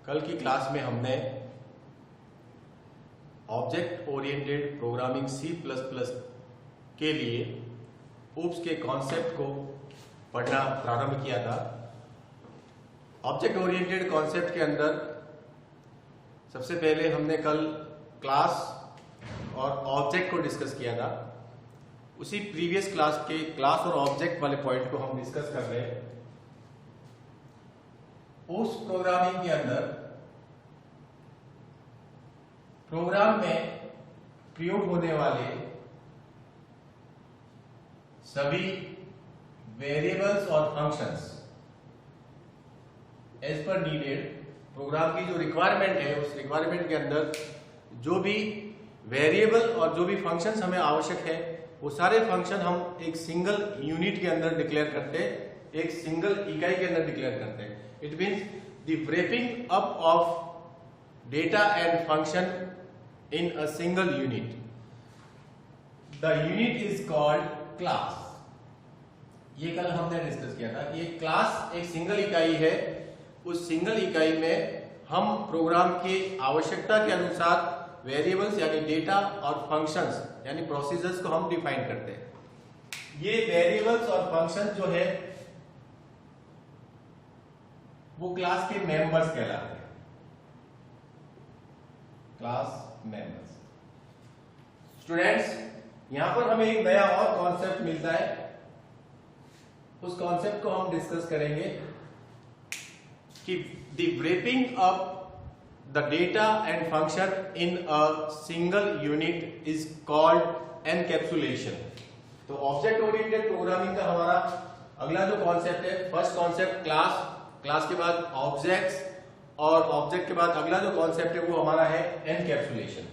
कल की क्लास में हमने ऑब्जेक्ट ओरिएंटेड प्रोग्रामिंग C++ के लिए OOPS के कॉन्सेप्ट को पढ़ना प्रारंभ किया था। ऑब्जेक्ट ओरिएंटेड कॉन्सेप्ट के अंदर सबसे पहले हमने कल क्लास और ऑब्जेक्ट को डिस्कस किया था। उसी प्रीवियस क्लास के क्लास और ऑब्जेक्ट वाले पॉइंट को हम डिस्कस कर रहे हैं। उस प्रोग्रामिंग के अंदर प्रोग्राम में प्रयोग होने वाले सभी वेरिएबल्स और functions as per needed, program की जो रिक्वायरमेंट है उस रिक्वायरमेंट के अंदर जो भी वेरिएबल और जो भी फंक्शंस हमें आवश्यक है वो सारे फंक्शन हम एक सिंगल यूनिट के अंदर डिक्लेयर करते हैं, एक सिंगल इकाई के अंदर डिक्लेयर करते हैं। It means the wrapping up of data and function in a single unit. The unit is called class. ये कल हमने डिस्कस किया था कि एक क्लास एक सिंगल इकाई है। उस सिंगल इकाई में हम प्रोग्राम की आवश्यकता के अनुसार वेरिएबल्स यानी डेटा और फंक्शंस यानी प्रोसीजर्स को हम डिफाइन करते हैं। ये वेरिएबल्स और फंक्शन जो है वो क्लास के मेंबर्स कहलाते हैं, क्लास मेंबर्स। स्टूडेंट्स, यहां पर हमें एक नया और कॉन्सेप्ट मिलता है। उस कॉन्सेप्ट को हम डिस्कस करेंगे कि the wrapping up the data and function in a single unit is called encapsulation। तो ऑब्जेक्ट ओरिएंटेड प्रोग्रामिंग का हमारा अगला जो कॉन्सेप्ट है, फर्स्ट कॉन्सेप्ट क्लास, क्लास के बाद ऑब्जेक्ट्स और ऑब्जेक्ट के बाद अगला जो कॉन्सेप्ट है वो हमारा है एनकैप्सुलेशन।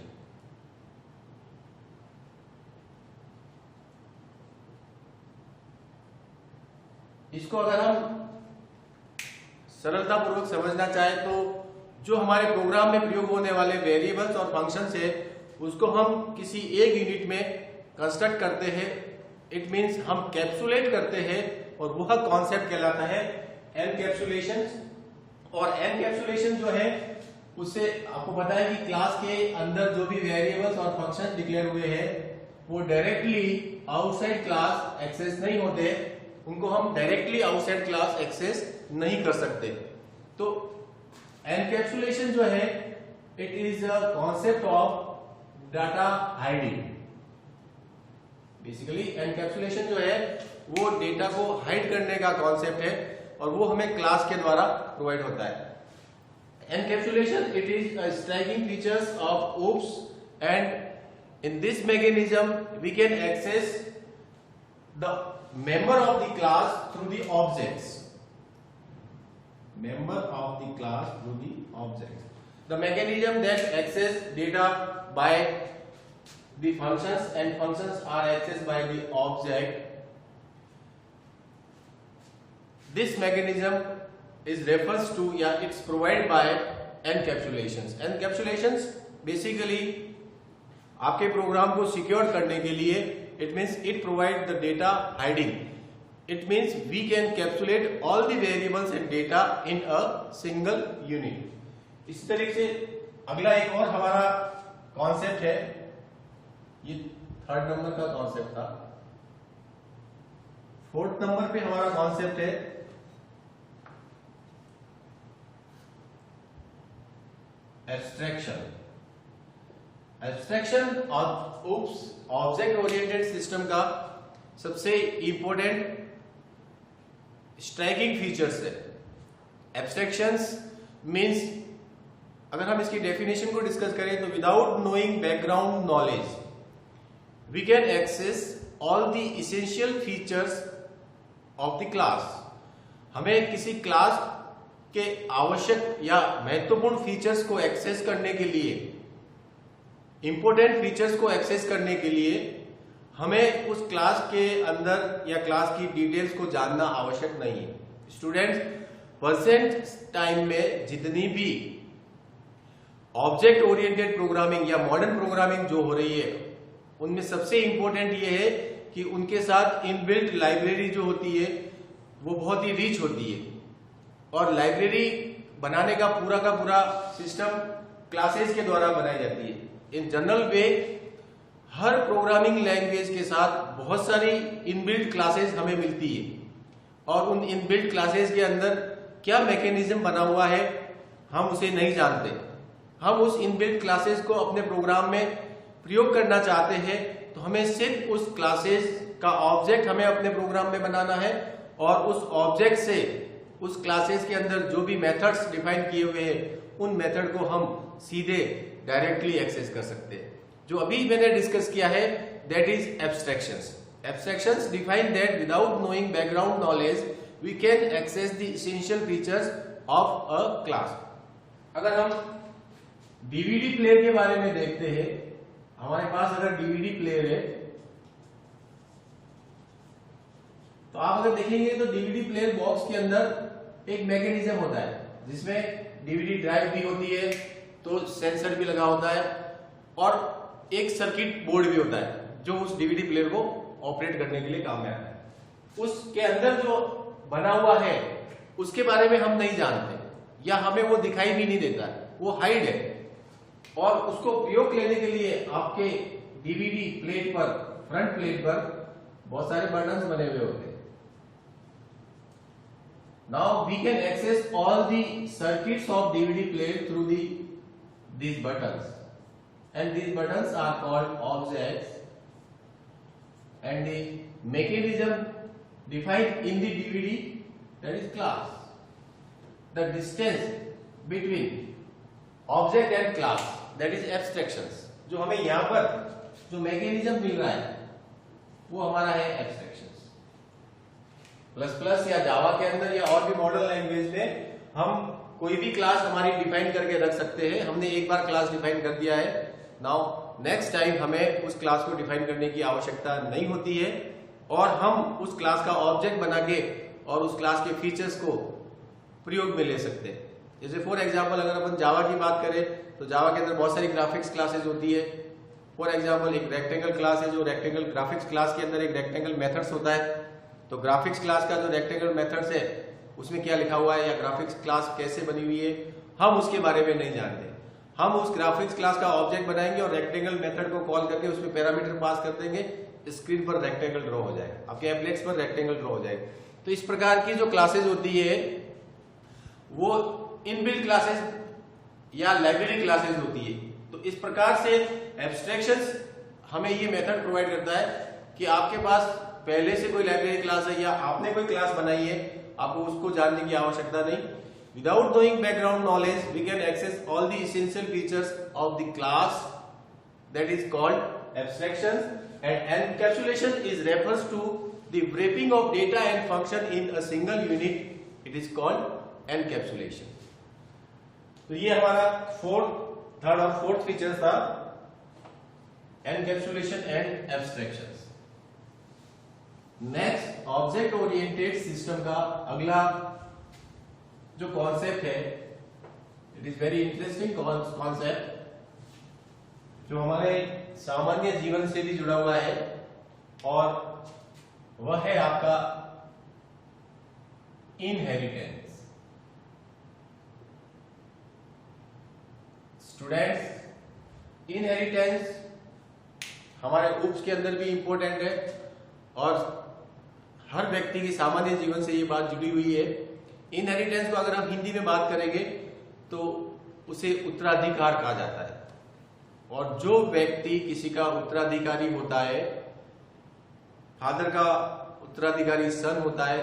इसको अगर हम सरलतापूर्वक समझना चाहे तो जो हमारे प्रोग्राम में प्रयोग होने वाले वेरिएबल्स और फंक्शंस है उसको हम किसी एक यूनिट में कंस्ट्रक्ट करते हैं। इट मींस हम कैप्सुलेट करते हैं और वह कॉन्सेप्ट कहलाता है एनकैप्सुलेशन। और एनकैप्सुलेशन जो है उससे आपको पता है कि क्लास के अंदर जो भी वेरिएबल्स और फंक्शन डिक्लेयर हुए हैं वो डायरेक्टली आउटसाइड क्लास एक्सेस नहीं होते, उनको हम डायरेक्टली आउटसाइड क्लास एक्सेस नहीं कर सकते। तो एनकैप्सुलेशन जो है it is a concept of data hiding. Basically encapsulation जो है वो डेटा को हाइड करने का कॉन्सेप्ट है और वो हमें क्लास के द्वारा प्रोवाइड होता है। Encapsulation it is a striking features of OOPS and in this mechanism we can access the member of the class through the objects, member of the class through the objects, the mechanism that access data by the functions and functions are accessed by the object. This mechanism is refers to it's provided by encapsulations. Encapsulations basically आपके programme को secure करने के लिए it means it provides the data hiding. It means we can encapsulate all the variables and data in a single unit. इस तरीके से अगला एक और हमारा कॉन्सेप्ट है, ये थर्ड नंबर का कॉन्सेप्ट था। फोर्थ नंबर पे हमारा कॉन्सेप्ट है abstraction. Abstraction of OOPS object oriented system का सबसे इंपॉर्टेंट स्ट्राइकिंग फीचर्स है। एब्स्ट्रैक्शंस मींस अगर हम इसकी डेफिनेशन को डिस्कस करें तो without knowing background knowledge we can access all the essential features of the class. हमें किसी क्लास के आवश्यक या महत्वपूर्ण फीचर्स को एक्सेस करने के लिए, इंपोर्टेंट फीचर्स को एक्सेस करने के लिए हमें उस क्लास के अंदर या क्लास की डिटेल्स को जानना आवश्यक नहीं है। स्टूडेंट्स, प्रेजेंट टाइम में जितनी भी ऑब्जेक्ट ओरिएंटेड प्रोग्रामिंग या मॉडर्न प्रोग्रामिंग जो हो रही है उनमें सबसे इंपॉर्टेंट ये है कि उनके साथ इनबिल्ट लाइब्रेरी जो होती है वो बहुत ही रिच होती है। और लाइब्रेरी बनाने का पूरा सिस्टम क्लासेस के द्वारा बनाई जाती है। In general way her programming language के साथ बहुत सारी इनबिल्ट क्लासेस हमें मिलती है, और उन इनबिल्ट क्लासेस के अंदर क्या मैकेनिज्म बना हुआ है हम उसे नहीं जानते। हम उस इनबिल्ट क्लासेस को अपने प्रोग्राम में प्रयोग करना चाहते हैं, तो हमें सिर्फ उस क्लासेस का ऑब्जेक्ट हमें अपने प्रोग्राम में बनाना है, और उस ऑब्जेक्ट से उस क्लासेस के अंदर जो भी मेथड्स डिफाइन किए हुए हैं उन मेथड को हम सीधे डायरेक्टली एक्सेस कर सकते हैं। जो अभी मैंने डिस्कस किया है that is abstractions. Abstractions define that without knowing background knowledge we can access the essential features of a class. अगर हम डीवीडी प्लेयर के बारे में देखते हैं, हमारे पास अगर डीवीडी प्लेयर है तो आप अगर देखेंगे तो डीवीडी प्लेयर बॉक्स के अंदर एक मैकेनिज्म होता है जिसमें डीवीडी ड्राइव भी होती है, तो सेंसर भी लगा होता है, और एक सर्किट बोर्ड भी होता है जो उस डीवीडी प्लेयर को ऑपरेट करने के लिए काम में आता है। उसके अंदर जो बना हुआ है उसके बारे में हम नहीं जानते, या हमें वो दिखाई भी नहीं देता है, वो हाइड है, और उसको प्रयोग लेने के लिए आपके डीवीडी प्लेट पर, फ्रंट प्लेट पर बहुत सारे बटन्स बने हुए होते हैं। Now we can access all the circuits of DVD player through these buttons, and these buttons are called objects, and the mechanism defined in the DVD, that is class. The distance between object and class, that is abstractions. जो हमें यहाँ पर जो mechanism मिल रहा है वो हमारा है एब्स्ट्रैक्शंस। प्लस प्लस या जावा के अंदर या और भी मॉडर्न लैंग्वेज में हम कोई भी क्लास हमारी डिफाइन करके रख सकते हैं। हमने एक बार क्लास डिफाइन कर दिया है, नाउ नेक्स्ट टाइम हमें उस क्लास को डिफाइन करने की आवश्यकता नहीं होती है, और हम उस क्लास का ऑब्जेक्ट बना के और उस क्लास के फीचर्स को प्रयोग में ले सकते हैं। जैसे फॉर एग्जाम्पल अगर अपन जावा की बात करें तो जावा के अंदर बहुत सारी ग्राफिक्स क्लासेज होती है। फॉर एग्जाम्पल एक रेक्टेंगल क्लास है, जो रेक्टेंगल ग्राफिक्स क्लास के अंदर एक रेक्टेंगल मेथड्स होता है। तो ग्राफिक्स क्लास का जो रेक्टेंगल मेथड्स है उसमें क्या लिखा हुआ है या ग्राफिक्स क्लास कैसे बनी हुई है हम उसके बारे में नहीं जानते। हम उस ग्राफिक्स क्लास का ऑब्जेक्ट बनाएंगे और रेक्टेंगल मेथड को कॉल करके उसमें पैरामीटर पास कर देंगे, स्क्रीन पर रेक्टेंगल ड्रॉ हो जाएगा, आपके एप्लेक्स पर रेक्टेंगल ड्रॉ हो जाएगा। तो इस प्रकार की जो क्लासेज होती है वो इनबिल्ट क्लासेज या लाइब्रेरी क्लासेज होती है। तो इस प्रकार से एब्स्ट्रैक्शंस हमें ये मेथड प्रोवाइड करता है कि आपके पास पहले से कोई लाइब्रेरी क्लास है या आपने कोई क्लास बनाई है, आपको उसको जानने की आवश्यकता नहीं। Without knowing background knowledge we can access all the essential features of the class, that is called abstractions, and encapsulation is refers to the wrapping of data and function in a single unit, it is called encapsulation। तो ये हमारा third और fourth feature था encapsulation and abstractions. Next object oriented system का अगला जो concept है, it is very interesting concept जो हमारे सामान्य जीवन से भी जुड़ा हुआ है, और वह है आपका इनहेरिटेंस। स्टूडेंट्स, इनहेरिटेंस हमारे उप्स के अंदर भी इंपॉर्टेंट है, और हर व्यक्ति की सामान्य जीवन से ये बात जुड़ी हुई है। इनहेरिटेंस को अगर हम हिंदी में बात करेंगे तो उसे उत्तराधिकार कहा जाता है, और जो व्यक्ति किसी का उत्तराधिकारी होता है, फादर का उत्तराधिकारी सन होता है,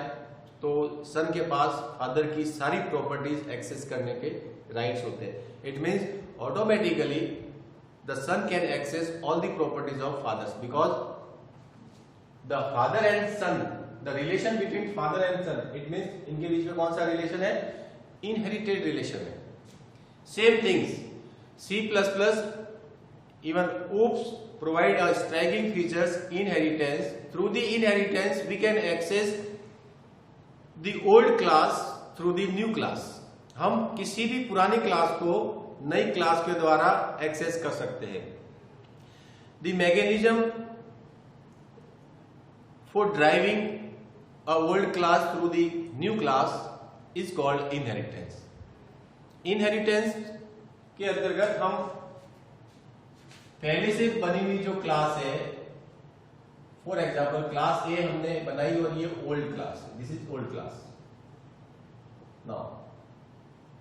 तो सन के पास फादर की सारी प्रॉपर्टीज एक्सेस करने के राइट्स होते हैं। It means automatically the son can access all the properties of fathers, because the father and son, the relation between father and son, it means इनके बीच में कौन सा रिलेशन है? इनहेरिटेड रिलेशन है। Same things C++, even OOPS provide a striking features inheritance. Through the inheritance we can access the old class through the new class. हम किसी भी पुरानी क्लास को नई क्लास के द्वारा एक्सेस कर सकते हैं। The mechanism for driving a old class through the new class is called inheritance. Inheritance के अंतर्गत हम पहले से बनी हुई जो क्लास है, फॉर एग्जाम्पल क्लास ए हमने बनाई और ये ओल्ड क्लास है, this is old class. Now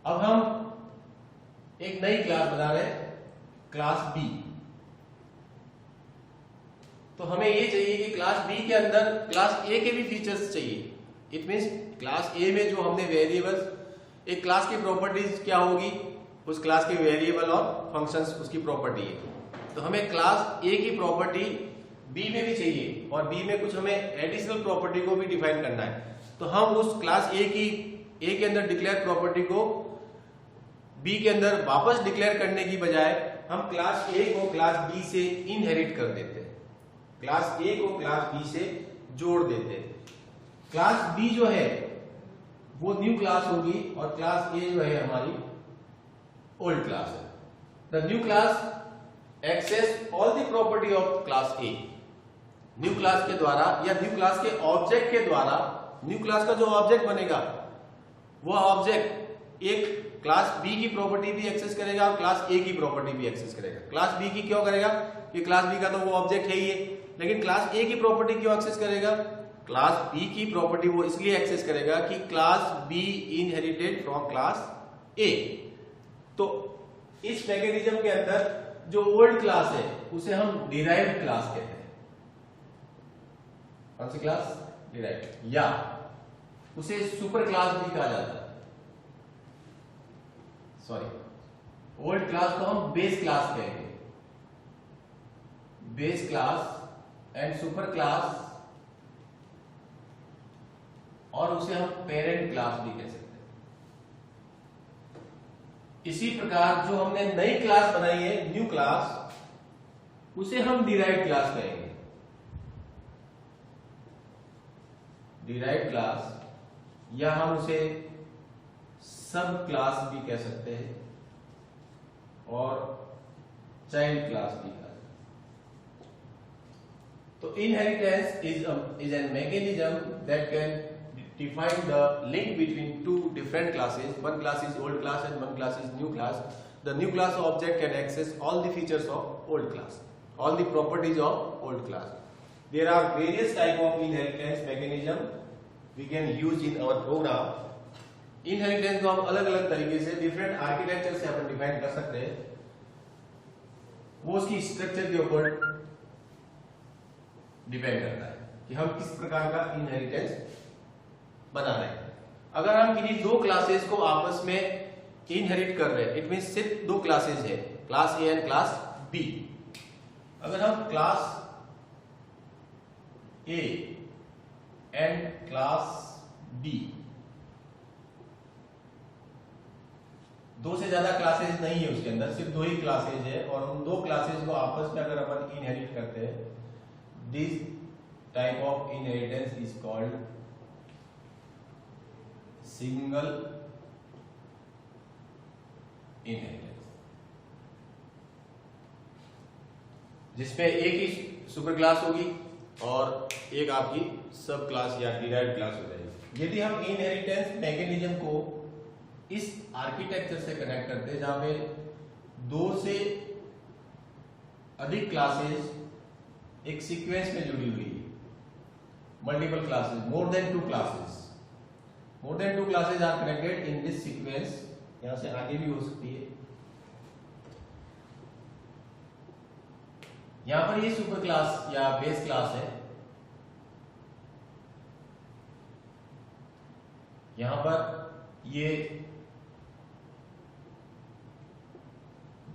अब हम एक नई क्लास बना रहे हैं, क्लास बी। तो हमें ये चाहिए कि क्लास बी के अंदर क्लास ए के भी फीचर्स चाहिए। इट मींस क्लास ए में जो हमने वेरिएबल्स, एक क्लास की प्रॉपर्टीज क्या होगी, उस क्लास के वेरिएबल और फंक्शंस उसकी प्रॉपर्टी है। तो हमें क्लास ए की प्रॉपर्टी बी में भी चाहिए और बी में कुछ हमें एडिशनल प्रॉपर्टी को भी डिफाइन करना है। तो हम उस क्लास ए के अंदर डिक्लेयर प्रॉपर्टी को बी के अंदर वापस डिक्लेयर करने की बजाय हम क्लास ए को क्लास बी से इनहेरिट कर देते हैं, क्लास ए को क्लास बी से जोड़ देते हैं। क्लास बी जो है वो न्यू क्लास होगी और क्लास ए जो है हमारी ओल्ड क्लास है। The new class access all the property of class A. New class के द्वारा या न्यू क्लास के ऑब्जेक्ट के द्वारा, न्यू क्लास का जो ऑब्जेक्ट बनेगा वो ऑब्जेक्ट एक क्लास बी की प्रॉपर्टी भी एक्सेस करेगा और क्लास ए की प्रॉपर्टी भी एक्सेस करेगा। क्लास बी की क्यों करेगा, कि क्लास बी का तो वो ऑब्जेक्ट है ही है, लेकिन क्लास ए की प्रॉपर्टी क्यों एक्सेस करेगा, क्लास बी की प्रॉपर्टी वो इसलिए एक्सेस करेगा कि class B inherited from class ए। तो इस मैकेनिज्म के अंदर जो ओल्ड क्लास है उसे हम डिराइव्ड क्लास कहते हैं। कौन सी क्लास, डिराइव्ड, या उसे सुपर क्लास भी कहा जाता है। सॉरी, ओल्ड क्लास को हम बेस क्लास कहेंगे, base class and super class, और उसे हम पेरेंट क्लास भी कह सकते हैं। इसी प्रकार जो हमने नई क्लास बनाई है, न्यू क्लास, उसे हम डिराइव्ड क्लास कहेंगे। डिराइव्ड क्लास, या हम उसे सब क्लास भी कह सकते हैं और चाइल्ड क्लास भी कह सकते हैं। तो inheritance is an mechanism that can define the link between two different classes. One class is old class and one class is new class. The new class object can access all the features of old class, all the properties of old class. There are various type of inheritance mechanism we can use in our program. Inheritance को हम अलग अलग तरीके से different architecture से अपन define कर सकते हैं, वो उसकी स्ट्रक्चर के ऊपर डिपेंड करता है कि हम किस प्रकार का इनहेरिटेंस बना रहे हैं। अगर हम किन्हीं दो क्लासेस को आपस में इनहेरिट कर रहे हैं, इट मीन सिर्फ दो क्लासेस है, class A and class B. अगर हम class A and class B, दो से ज्यादा क्लासेस नहीं है उसके अंदर, सिर्फ दो ही क्लासेस है, और उन दो क्लासेस को आपस में अगर अपन इनहेरिट करते हैं, this type of inheritance is called single inheritance, जिसमें एक ही सुपर क्लास होगी और एक आपकी सब क्लास या डिराइव्ड क्लास हो जाएगी। यदि हम इनहेरिटेंस मैकेनिज्म को इस आर्किटेक्चर से कनेक्ट करते हैं जहां पे दो से अधिक क्लासेस एक सीक्वेंस में जुड़ी हुई है, multiple classes, more than two classes are connected in this sequence. यहां से आगे भी हो सकती है, यहां पर ये सुपर क्लास या बेस क्लास है, यहां पर ये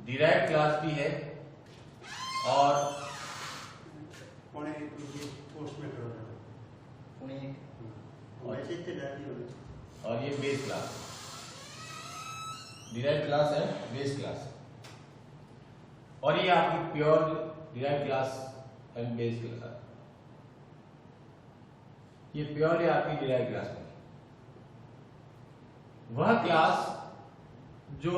डिराइव्ड क्लास भी है, और और ये बेस क्लास, डिराइव्ड क्लास है, बेस क्लास, और ये आपकी pure derived class and base class, ये प्योरली आपकी डिराइव्ड क्लास है। वह क्लास जो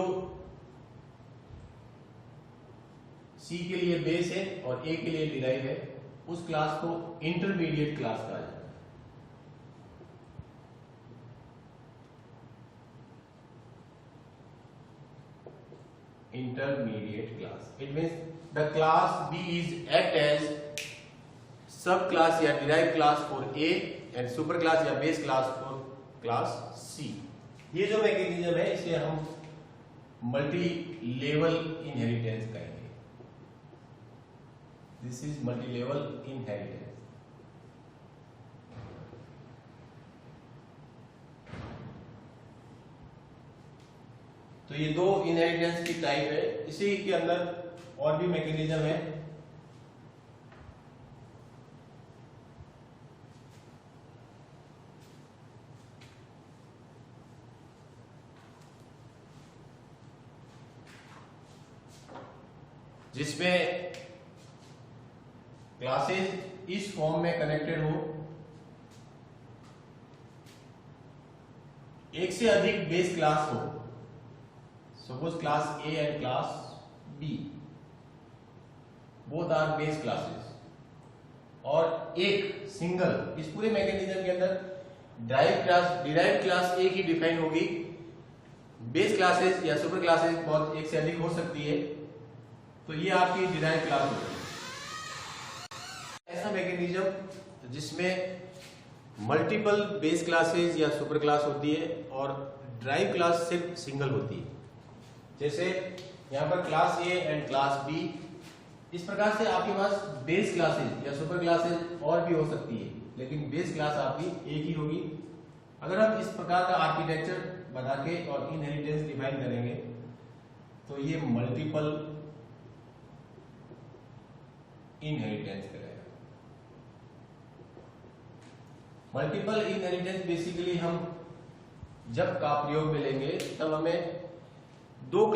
सी के लिए बेस है और ए के लिए डिराइव है, उस क्लास को इंटरमीडिएट क्लास कहा जाता है। intermediate class. It means the class B is act as sub class या derived class for A and super class या base class for class C. ये जो मैकेनिज्म है इसे हम मल्टी लेवल इनहेरिटेंस कहेंगे. This is multi level inheritance. तो ये दो इनहेरिटेंस की टाइप है. इसी के अंदर और भी मैकेनिज्म है. जिसमें क्लासेस इस फॉर्म में कनेक्टेड हो, एक से अधिक बेस क्लास हो. Suppose class A and class B both are base classes, और एक सिंगल इस पूरे मैकेनिज्म के अंदर डिराइव क्लास एक ही डिफाइन होगी. बेस क्लासेस या सुपर क्लासेस बहुत एक से अधिक हो सकती है. तो ये आपकी डिराइव क्लास होगी. ऐसा मैकेनिज्म जिसमें मल्टीपल बेस क्लासेस या सुपर क्लास होती है और ड्राइव क्लास सिर्फ सिंगल होती है. जैसे यहाँ पर class A and class B. इस प्रकार से आपके पास बेस क्लासेस या सुपर क्लासेस और भी हो सकती है, लेकिन बेस क्लास आपकी एक ही होगी. अगर हम इस प्रकार का आर्किटेक्चर बना के और इनहेरिटेंस डिफाइन करेंगे तो ये मल्टीपल इनहेरिटेंस करेगा. मल्टीपल इनहेरिटेंस बेसिकली हम जब का प्रयोग में लेंगे तब हमें दो ओल्ड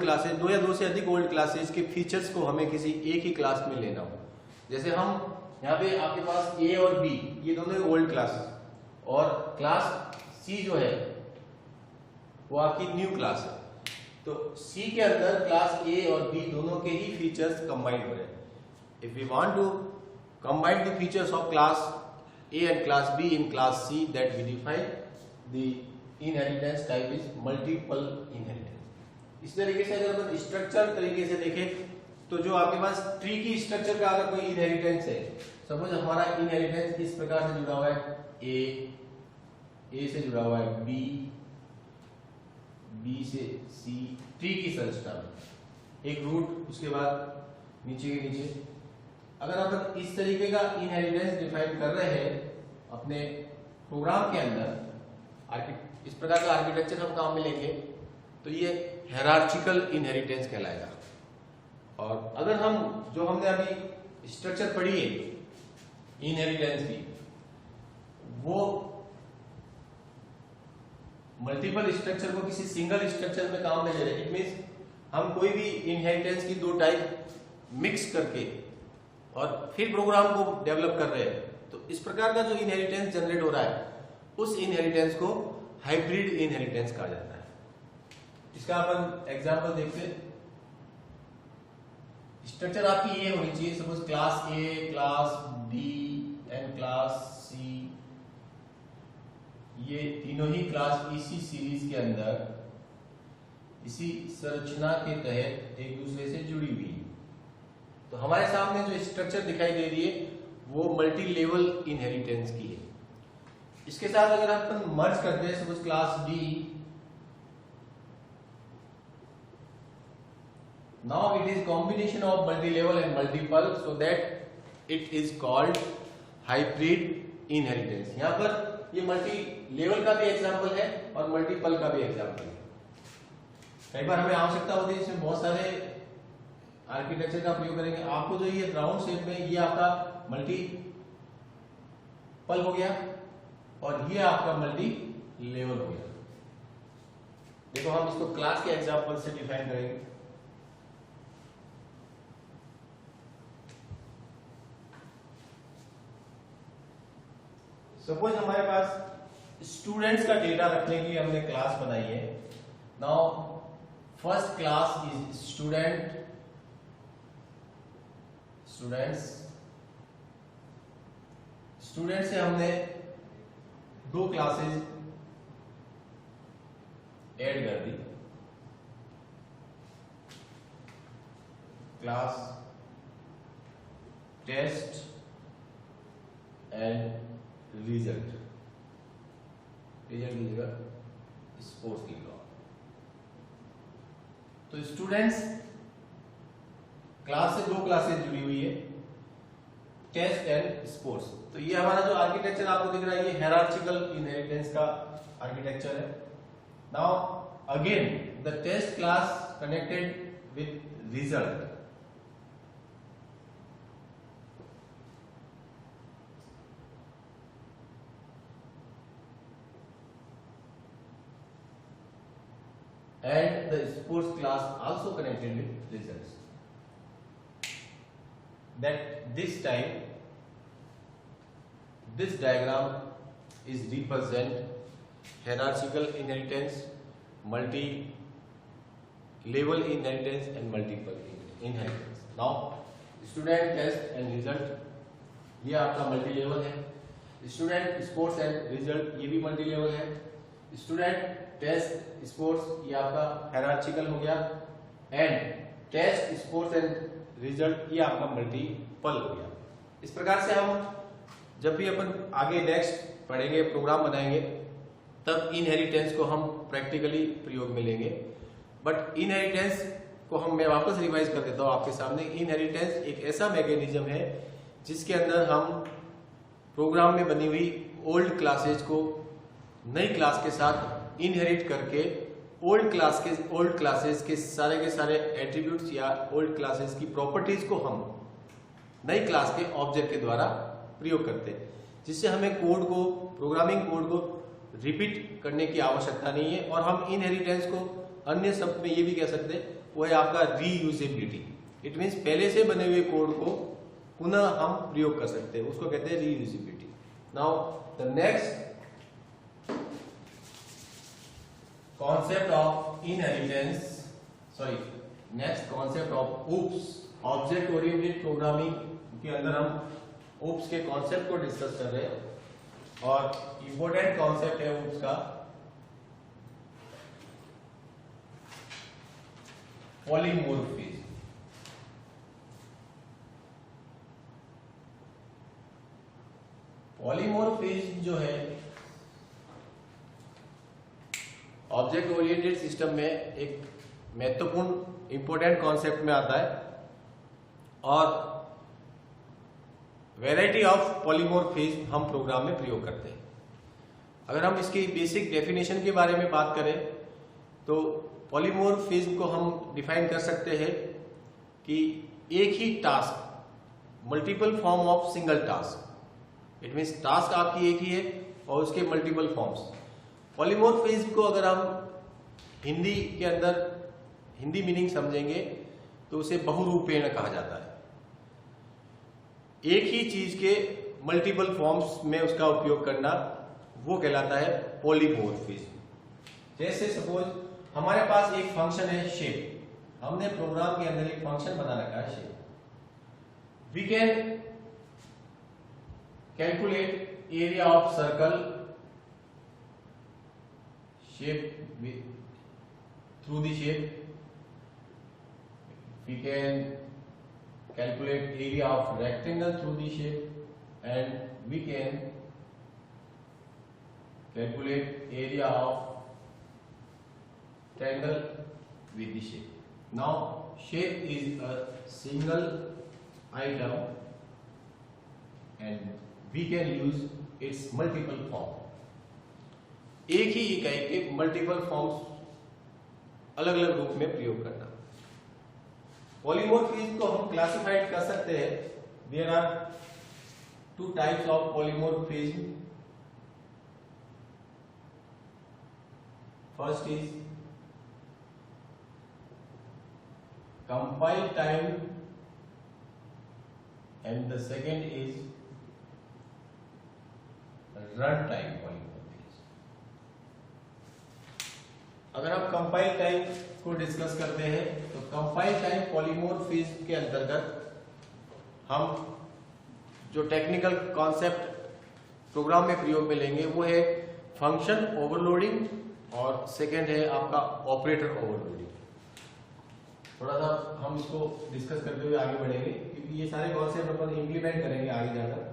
क्लासेस, दो या दो से अधिक ओल्ड क्लासेस के फीचर्स को हमें किसी एक ही क्लास में लेना हो. जैसे हम यहाँ पे आपके पास ए और बी ये दोनों ओल्ड क्लासेस, और क्लास सी जो है वो आपकी न्यू क्लास है. तो सी के अंदर क्लास ए और बी दोनों के ही फीचर्स कंबाइंड हो रहे हैं. If we want to combine the features of class A and class B in class C, that we define the inheritance type is multiple inheritance. इस तरीके से अगर अपन स्ट्रक्चर तरीके से देखें तो जो आपके पास ट्री की स्ट्रक्चर का अगर कोई इनहेरिटेंस है, सपोज हमारा इनहेरिटेंस इस प्रकार से जुड़ा हुआ है. ए से जुड़ा हुआ है बी से सी, ट्री की संरचना में एक रूट, उसके बाद नीचे के नीचे. अगर अपन इस तरीके का इनहेरिटेंस डिफाइन कर रहे हैं अपने प्रोग्राम के अंदर, इस प्रकार का आर्किटेक्चर हम काम में लेंगे तो ये हायरार्चिकल इनहेरिटेंस कहलाएगा. और अगर हम जो हमने अभी स्ट्रक्चर पढ़ी है इनहेरिटेंस की, वो मल्टीपल स्ट्रक्चर को किसी सिंगल स्ट्रक्चर में काम में ले रहे हैं. इट मींस हम कोई भी इनहेरिटेंस की दो टाइप मिक्स करके और फिर प्रोग्राम को डेवलप कर रहे हैं. तो इस प्रकार का जो इनहेरिटेंस जनरेट हो रहा है उस इनहेरिटेंस को हाइब्रिड इनहेरिटेंस कहा जाता है. इसका अपन एग्जांपल देखते हैं. स्ट्रक्चर आपकी ये होनी चाहिए, suppose class A, class B and class C, ये तीनों ही क्लास इसी सीरीज के अंदर इसी संरचना के तहत एक दूसरे से जुड़ी हुई है. तो हमारे सामने जो स्ट्रक्चर दिखाई दे रही है वो मल्टी लेवल इनहेरिटेंस की है. इसके साथ अगर अपन मर्ज करते हैं, suppose class D, now it is combination of multi level and multiple, so that it is called hybrid inheritance. यहां पर ये मल्टी लेवल का भी एग्जांपल है और मल्टीपल का भी एग्जांपल है. कई बार हमें आवश्यकता होती है इसमें बहुत सारे आर्किटेक्चर का प्रयोग करेंगे. आपको जो ये राउंड शेप में ये आपका मल्टीपल हो गया और ये आपका मल्टी लेवल हो गया. देखो हम इसको क्लास के एग्जांपल से डिफाइन करेंगे. सपोज हमारे पास स्टूडेंट्स का डेटा रखने के लिए हमने क्लास बनाई है. Now first class is students. Student से हमने दो क्लासेस ऐड कर दी. क्लास टेस्ट एंड रिजल्ट लीजिएगा स्पोर्ट्स की ब्लॉक। तो स्टूडेंट्स क्लास से दो क्लासेस जुड़ी हुई है, टेस्ट एंड स्पोर्ट्स। तो ये हमारा जो आर्किटेक्चर आपको दिख रहा है ये हायरार्चिकल इनहेरिटेंस का आर्किटेक्चर है। Now again the test class connected with result, and the sports class also connected with results. That this time this diagram is represent hierarchical inheritance, multi level inheritance and multiple inheritance. Now student test and result ये आपका multi level है, student sports and result ये भी multi level है, student test sports ये आपका hierarchical हो गया, and test sports and result ये आपका मल्टीपल हो गया। इस प्रकार से हम जब भी अपन आगे नेक्स्ट पढ़ेंगे, प्रोग्राम बनाएंगे, तब इनहेरिटेंस को हम प्रैक्टिकली प्रयोग में लेंगे। बट इनहेरिटेंस को मैं वापस रिवाइज कर देता हूं आपके सामने। इनहेरिटेंस एक ऐसा मैकेनिज्म है जिसके अंदर हम प्रोग्राम में बनी हुई ओल्ड क्लासेज को नई क्लास के साथ इनहेरिट करके ओल्ड क्लासेस के सारे एट्रीब्यूट्स या ओल्ड क्लासेस की प्रॉपर्टीज को हम नई क्लास के ऑब्जेक्ट के द्वारा प्रयोग करते हैं, जिससे हमें कोड को, प्रोग्रामिंग कोड को रिपीट करने की आवश्यकता नहीं है। और हम इनहेरिटेंस को अन्य शब्द में ये भी कह सकते हैं, वो है आपका रीयूजेबिलिटी। इट मीन्स पहले से बने हुए कोड को पुनः हम प्रयोग कर सकते हैं, उसको कहते हैं reusability. Now the next concept of inheritance, next concept of OOPS, object oriented programming के अंदर हम OOPS के कॉन्सेप्ट को डिस्कस कर रहे हैं। और इंपॉर्टेंट कॉन्सेप्ट है OOPS का पॉलीमोर्फिज्म। पॉलीमोर्फिज्म जो है ऑब्जेक्ट ओरिएंटेड सिस्टम में एक महत्वपूर्ण इंपॉर्टेंट कॉन्सेप्ट में आता है, और वैरायटी ऑफ पॉलीमोर्फिज्म हम प्रोग्राम में प्रयोग करते हैं। अगर हम इसकी बेसिक डेफिनेशन के बारे में बात करें तो पॉलीमोर्फिज्म को हम डिफाइन कर सकते हैं कि एक ही task, multiple form of single task. It means task आपकी एक ही है और उसके मल्टीपल फॉर्म्स। पॉलीमोर्फिज्म को अगर हम हिंदी के अंदर हिंदी मीनिंग समझेंगे तो उसे बहुरूपेण कहा जाता है। एक ही चीज के मल्टीपल फॉर्म्स में उसका उपयोग करना वो कहलाता है पॉलीमोर्फिज्म। जैसे सपोज हमारे पास एक फंक्शन है शेप, हमने प्रोग्राम के अंदर एक फंक्शन बना रखा है shape. We can calculate area of circle shape through the shape. We can calculate area of rectangle through the shape, and we can calculate area of triangle with the shape. Now shape is a single item and we can use its multiple form. एक ही इकाई के multiple forms अलग अलग रूप में प्रयोग करना। Polymorphism को हम क्लासिफाइड कर सकते हैं। There are two types of polymorphism. First is compile time and the second is run time polymorphism. अगर हम कंपाइल टाइम को डिस्कस करते हैं तो कंपाइल टाइम पॉलीमोर्फिज्म के अंतर्गत हम जो टेक्निकल कॉन्सेप्ट प्रोग्राम में प्रयोग में लेंगे वो है फंक्शन ओवरलोडिंग और सेकेंड है आपका ऑपरेटर ओवरलोडिंग। थोड़ा सा हम इसको डिस्कस करते हुए आगे बढ़ेंगे, क्योंकि ये सारे कॉन्सेप्ट अपन इम्प्लीमेंट करेंगे आगे जाकर।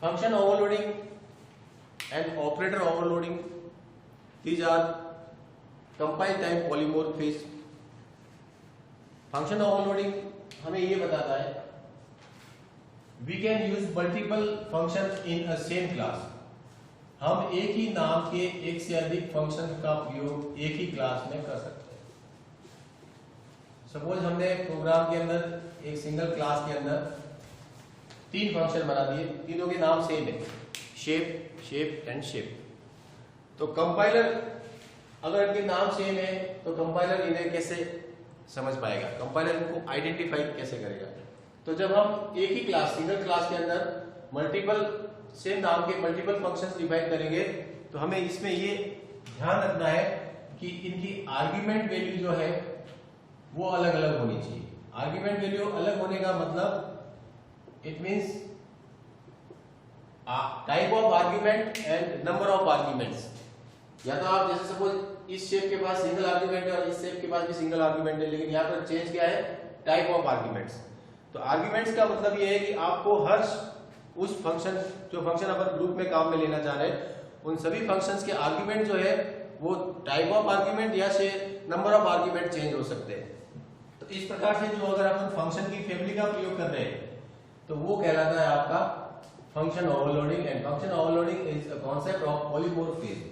Function overloading and operator overloading, these are compile time polymorphism. Function overloading हमें ये बताता है we can use multiple functions in a same class. हम एक ही नाम के एक से अधिक फंक्शन का प्रयोग एक ही क्लास में कर सकते हैं। सपोज हमने प्रोग्राम के अंदर एक सिंगल क्लास के अंदर 3 फंक्शन बना दिए, तीनों के नाम सेम है, शेप, शेप एंड शेप। तो कंपाइलर अगर इनके नाम सेम है तो कंपाइलर इन्हें कैसे समझ पाएगा, कंपाइलर इनको आइडेंटिफाई कैसे करेगा? तो जब हम एक ही क्लास, सिंगल क्लास के अंदर मल्टीपल सेम नाम के मल्टीपल फंक्शंस डिफाइन करेंगे, तो हमें इसमें ये ध्यान रखना है कि इनकी आर्ग्यूमेंट वैल्यू जो है वो अलग अलग होनी चाहिए। आर्ग्यूमेंट वैल्यू अलग होने का मतलब it means type of argument and number of arguments। या तो आप जैसे सपोज इस शेप के पास सिंगल आर्ग्यूमेंट है और इस शेप के पास भी सिंगल आर्ग्यूमेंट है, लेकिन यहाँ पर चेंज क्या है, टाइप ऑफ आर्ग्यूमेंट्स। तो आर्ग्यूमेंट्स का मतलब ये है कि आपको हर उस फंक्शन, जो फंक्शन अपन ग्रुप में काम में लेना चाह रहे हैं, उन सभी फंक्शंस के आर्ग्यूमेंट जो है वो टाइप ऑफ आर्ग्यूमेंट या से नंबर ऑफ आर्ग्यूमेंट चेंज हो सकते हैं। तो इस प्रकार से जो अगर अपन फंक्शन की फैमिली का प्रयोग कर रहे हैं तो वो कहलाता है आपका function overloading. And function overloading is a concept of polymorphism.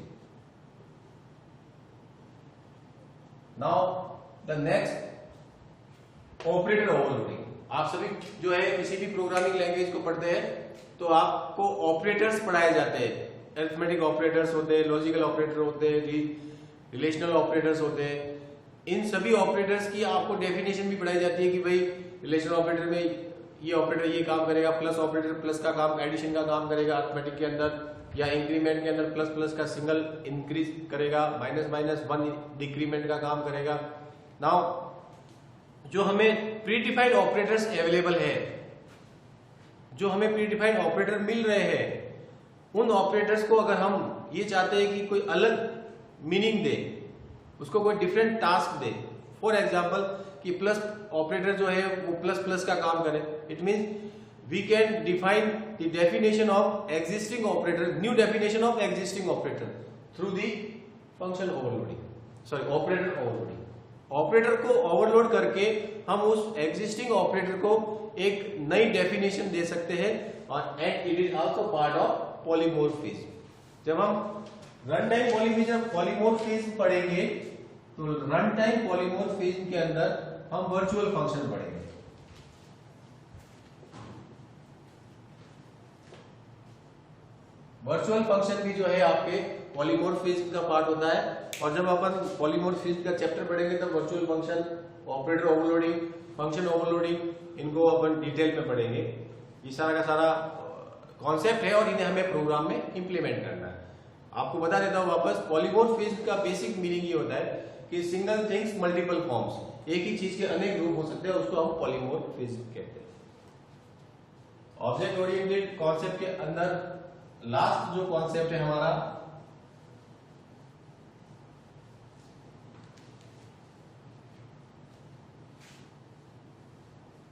Now the next, operator overloading. आप सभी जो है किसी भी प्रोग्रामिंग लैंग्वेज को पढ़ते हैं तो आपको ऑपरेटर्स पढ़ाए जाते हैं। अरिथमेटिक ऑपरेटर्स होते हैं, लॉजिकल ऑपरेटर होते हैं, रिलेशनल ऑपरेटर्स होते हैं। इन सभी ऑपरेटर्स की आपको डेफिनेशन भी पढ़ाई जाती है कि भाई रिलेशनल ऑपरेटर में ये ऑपरेटर ये काम करेगा, प्लस ऑपरेटर प्लस का काम, एडिशन का काम करेगा अरिथमेटिक के अंदर, या इंक्रीमेंट के अंदर प्लस प्लस का सिंगल इंक्रीज करेगा, माइनस माइनस 1 डिक्रीमेंट का काम करेगा। नाउ जो हमें प्रीडिफाइंड ऑपरेटर्स अवेलेबल है, जो हमें प्रीडिफाइंड ऑपरेटर मिल रहे हैं, उन ऑपरेटर्स को अगर हम ये चाहते हैं कि कोई अलग मीनिंग दे, उसको कोई डिफरेंट टास्क दे, फॉर एग्जाम्पल कि प्लस ऑपरेटर जो है वो प्लस प्लस का काम करे, it means we can define the definition of existing operator, new definition of existing operator through the function overloading, sorry operator overloading. Operator को overload करके हम उस एग्जिस्टिंग ऑपरेटर को एक नई डेफिनेशन दे सकते हैं, और and it is also part of polymorphism. जब हम रन टाइम पॉलीमॉर्फिज्म पढ़ेंगे तो रन टाइम पॉलीमॉर्फिज्म के अंदर हम वर्चुअल फंक्शन पढ़ेंगे। वर्चुअल फंक्शन भी जो है आपके पॉलीमॉर्फिज्म का पार्ट होता है, और जब अपन पॉलीमॉर्फिज्म का चैप्टर पढ़ेंगे तब virtual function, operator overloading, function overloading, इनको अपन डिटेल में पढ़ेंगे। ये सारा का सारा कॉन्सेप्ट है और इन्हें हमें प्रोग्राम में इंप्लीमेंट करना है। आपको बता देता हूं वापस, पॉलीमॉर्फिज्म का बेसिक मीनिंग ये होता है कि सिंगल थिंग्स मल्टीपल फॉर्म्स, एक ही चीज के अनेक रूप हो सकते हैं, उसको हम पॉलीमॉर्फिज्म कहते हैं। ऑब्जेक्ट ओरिएंटेड कॉन्सेप्ट के अंदर लास्ट जो कॉन्सेप्ट है हमारा,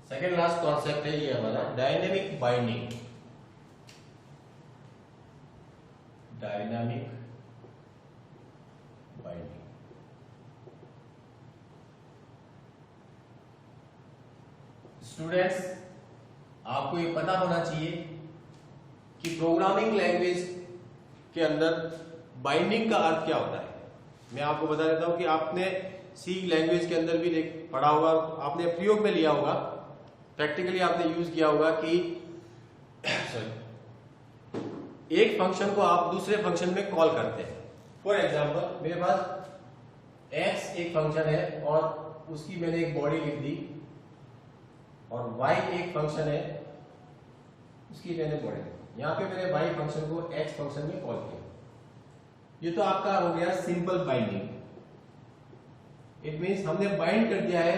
सेकेंड लास्ट कॉन्सेप्ट है ये हमारा dynamic binding. Dynamic binding. Students, आपको ये पता होना चाहिए कि प्रोग्रामिंग लैंग्वेज के अंदर बाइंडिंग का अर्थ क्या होता है। मैं आपको बता देता हूं कि आपने सी लैंग्वेज के अंदर भी पढ़ा होगा, आपने प्रयोग में लिया होगा, प्रैक्टिकली आपने यूज किया होगा कि एक फंक्शन को आप दूसरे फंक्शन में कॉल करते हैं। फॉर एग्जांपल, मेरे पास x एक फंक्शन है और उसकी मैंने एक बॉडी लिख दी, और y एक फंक्शन है, उसकी मैंने बॉडी, यहां पे मैंने y फंक्शन को x फंक्शन में कॉल किया। ये तो आपका हो गया सिंपल बाइंडिंग। इट मींस हमने बाइंड कर दिया है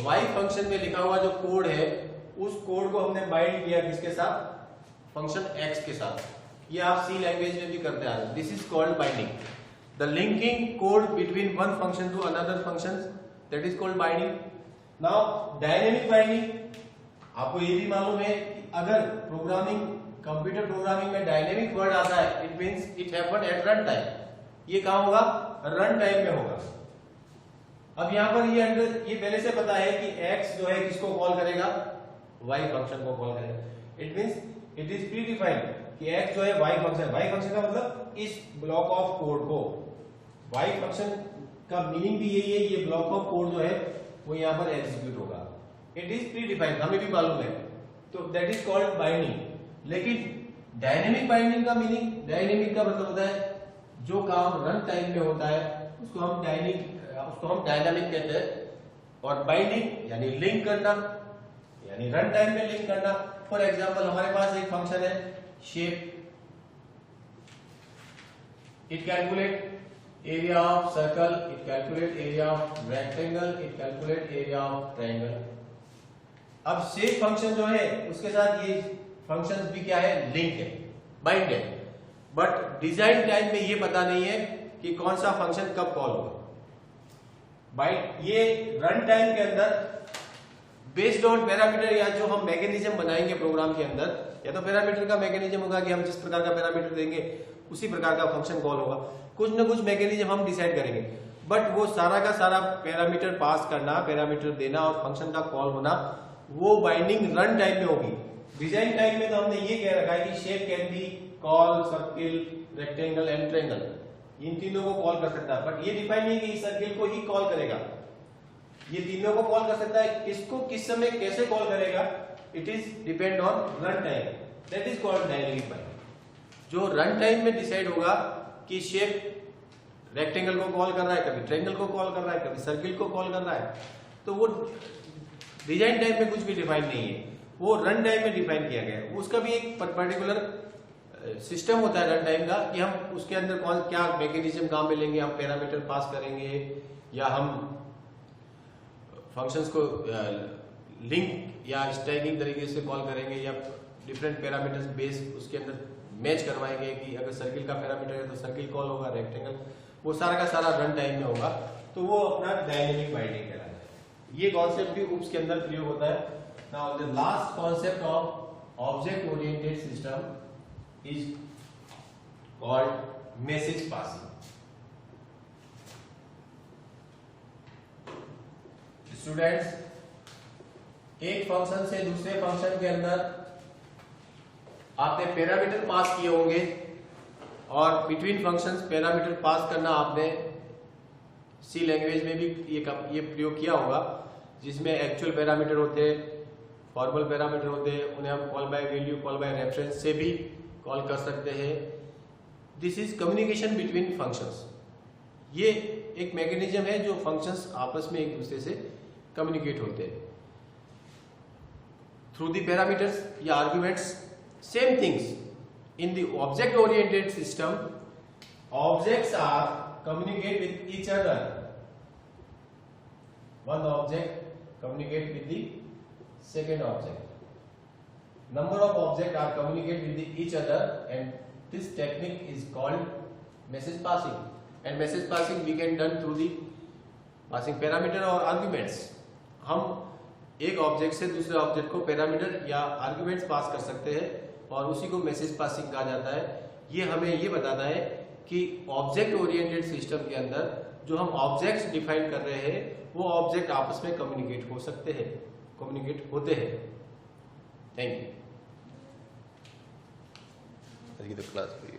y फंक्शन में लिखा हुआ जो कोड है उस कोड को हमने बाइंड किया किसके साथ, फंक्शन x के साथ। ये आप सी लैंग्वेज में भी करते आ रहे हैं। This is called binding, the linking code between one function to another function, that is called binding. Now dynamic binding, आपको ये भी मालूम है कि अगर प्रोग्रामिंग, कंप्यूटर प्रोग्रामिंग में डायनेमिक वर्ड आता है it means it happen at run time. ये कहां होगा, रन टाइम में होगा। अब यहां पर ये पहले से पता है कि x जो है किसको कॉल करेगा, y फंक्शन को कॉल करेगा। It means it is pre defined कि x जो है y फंक्शन का मतलब इस ब्लॉक ऑफ कोड को, y फंक्शन का मीनिंग भी यही है, ये ब्लॉक ऑफ कोड जो है वो यहां पर एग्जीक्यूट होगा। इट इज प्री डिफाइंड, हमें भी मालूम है, तो दैट इज कॉल्ड बाइंडिंग। लेकिन डायनेमिक बाइंडिंग का मीनिंग, डायनेमिक का मतलब होता है जो काम रन टाइम में होता है उसको हम डायनामिक कहते हैं। और बाइंडिंग यानी लिंक करना, यानी रन टाइम में लिंक करना। फॉर एग्जांपल हमारे पास एक फंक्शन है shape, it calculate area of circle, it calculate area of rectangle, it calculate area of triangle. अब शेप फंक्शन जो है उसके साथ ये फंक्शन भी क्या है, लिंक है, बाइंड है। बट डिजाइन टाइम में ये पता नहीं है कि कौन सा फंक्शन कब कॉल होगा। बाइंड ये रन टाइम के अंदर बेस्ड ऑन पैरामीटर, या जो हम मैकेनिज्म बनाएंगे प्रोग्राम के अंदर, या तो पैरामीटर का मैकेनिज्म होगा कि हम जिस प्रकार का पैरामीटर देंगे उसी प्रकार का फंक्शन कॉल होगा। कुछ ना कुछ मैकेनिज्म हम डिसाइड करेंगे, बट वो सारा का सारा पैरामीटर पास करना, पैरामीटर देना और फंक्शन का कॉल होना, वो बाइंडिंग रन टाइम में होगी। डिजाइन टाइम में तो हमने ये कह रखा है कि shape can be call circle, rectangle and triangle, इन तीनों को कॉल कर सकता है। बट ये डिफाइन नहीं कि इस सर्किल को ही कॉल करेगा, ये तीनों को कॉल कर सकता है। किसको किस समय कैसे कॉल करेगा, it is depend on run time, that is called dynamic binding. जो रन टाइम में डिसाइड होगा कि शेप रेक्टेंगल को कॉल कर रहा है, कभी ट्रायंगल को कॉल कर रहा है, कभी सर्किल को कॉल कर रहा है, तो वो डिजाइन टाइम में कुछ भी डिफाइन नहीं है, वो रन टाइम में डिफाइन किया गया है। उसका भी एक पर्टिकुलर सिस्टम होता है रन टाइम का कि हम उसके अंदर कौन क्या मैकेनिज्म काम में लेंगे, हम पैरामीटर पास करेंगे या हम फंक्शंस को लिंक या स्टैकिंग तरीके से कॉल करेंगे, या डिफरेंट पैरामीटर्स बेस उसके अंदर मैच करवाएंगे कि अगर सर्किल का पैरामीटर है तो सर्किल कॉल होगा, रेक्टेंगल, वो सारा का सारा रन टाइम में होगा। तो वो अपना डायनेमिक बाइंडिंग कहलाता है। ये कॉन्सेप्ट भी UPS के अंदर प्रयोग होता है। Now the last concept of object oriented system is called message passing. Students, एक फंक्शन से दूसरे फंक्शन के अंदर आपने पैरामीटर पास किए होंगे और बिटवीन फंक्शंस पैरामीटर पास करना आपने सी लैंग्वेज में भी ये प्रयोग किया होगा, जिसमें एक्चुअल पैरामीटर होते हैं, फॉर्मल पैरामीटर होते हैं, उन्हें हम call by value, call by reference से भी कॉल कर सकते हैं। This is communication between functions. ये एक मैकेनिज्म है जो फंक्शंस आपस में एक दूसरे से कम्युनिकेट होते हैं थ्रू द पैरामीटर्स या arguments. Same things in the object oriented system, objects are communicate with each other. One object communicate with the second object. Number of objects are communicate with each other, and this technique is called message passing. And message passing we can done through the passing parameter or arguments. हम एक object से दूसरे object को parameter या arguments pass कर सकते हैं और उसी को मैसेज पासिंग कहा जाता है। ये हमें ये बताता है कि ऑब्जेक्ट ओरिएंटेड सिस्टम के अंदर जो हम ऑब्जेक्ट्स डिफाइन कर रहे हैं वो ऑब्जेक्ट आपस में कम्युनिकेट हो सकते हैं, कम्युनिकेट होते हैं। Thank you. the class for you.